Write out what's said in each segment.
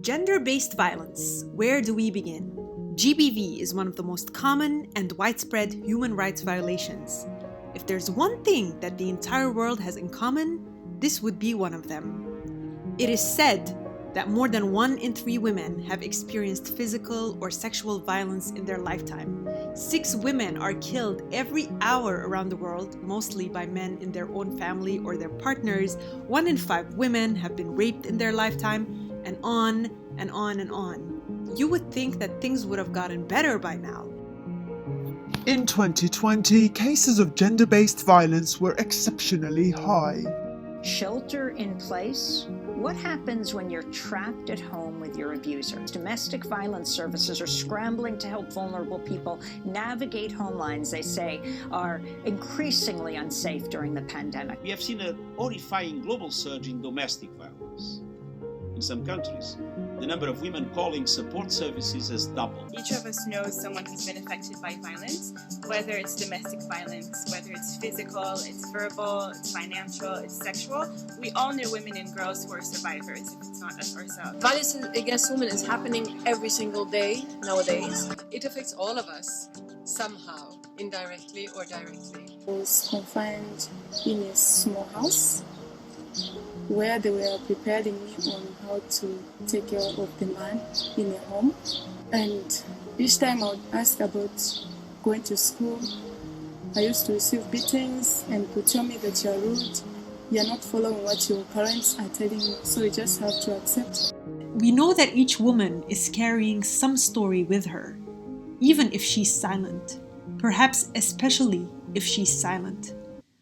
Gender-based violence. Where do we begin? GBV is one of the most common and widespread human rights violations. If there's one thing that the entire world has in common, this would be one of them. It is said that more than 1 in 3 women have experienced physical or sexual violence in their lifetime. 6 women are killed every hour around the world, mostly by men in their own family or their partners. 1 in 5 women have been raped in their lifetime, and on and on and on. You would think that things would have gotten better by now. In 2020, cases of gender-based violence were exceptionally high. Shelter in place? What happens when you're trapped at home with your abuser? Domestic violence services are scrambling to help vulnerable people navigate home lines they say are increasingly unsafe during the pandemic. We have seen a horrifying global surge in domestic violence. In some countries, the number of women calling support services has doubled. Each of us knows someone who's been affected by violence, whether it's domestic violence, whether it's physical, it's verbal, it's financial, it's sexual. We all know women and girls who are survivors, if it's not us ourselves. Violence against women is happening every single day nowadays. It affects all of us, somehow, indirectly or directly. I was confined in a small house where they were preparing me on how to take care of the man in a home. And each time I would ask about going to school, I used to receive beatings and could tell me that you're rude, you're not following what your parents are telling you, so you just have to accept. We know that each woman is carrying some story with her, even if she's silent, perhaps especially if she's silent.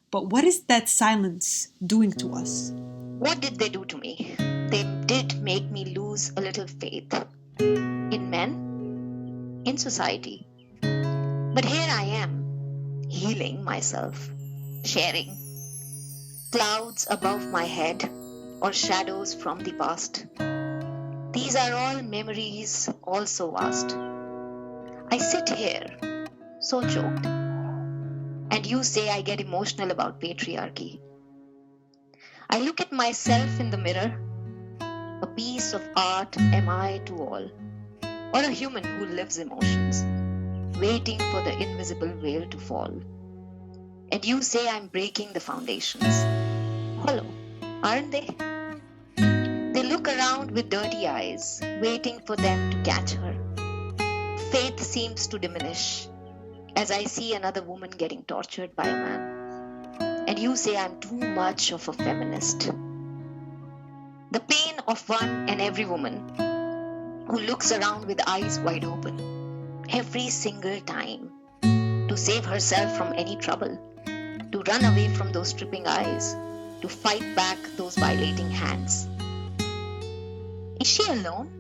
But what is that silence doing to us? What did they do to me? They did make me lose a little faith in men, in society. But here I am, healing myself, sharing. Clouds above my head or shadows from the past. These are all memories, all so vast. I sit here, so choked. And you say I get emotional about patriarchy. I look at myself in the mirror. A piece of art am I to all, or a human who lives emotions, waiting for the invisible veil to fall. And you say I'm breaking the foundations. Hollow, aren't they? They look around with dirty eyes, waiting for them to catch her. Faith seems to diminish as I see another woman getting tortured by a man. And you say I'm too much of a feminist. The pain of one and every woman who looks around with eyes wide open every single time to save herself from any trouble, to run away from those stripping eyes, to fight back those violating hands. Is she alone?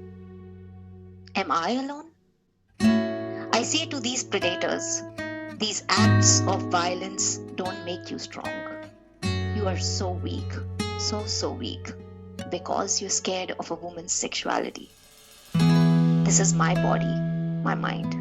Am I alone? I say to these predators, these acts of violence don't make you strong. You are so weak, so weak, because you're scared of a woman's sexuality. This is my body, my mind.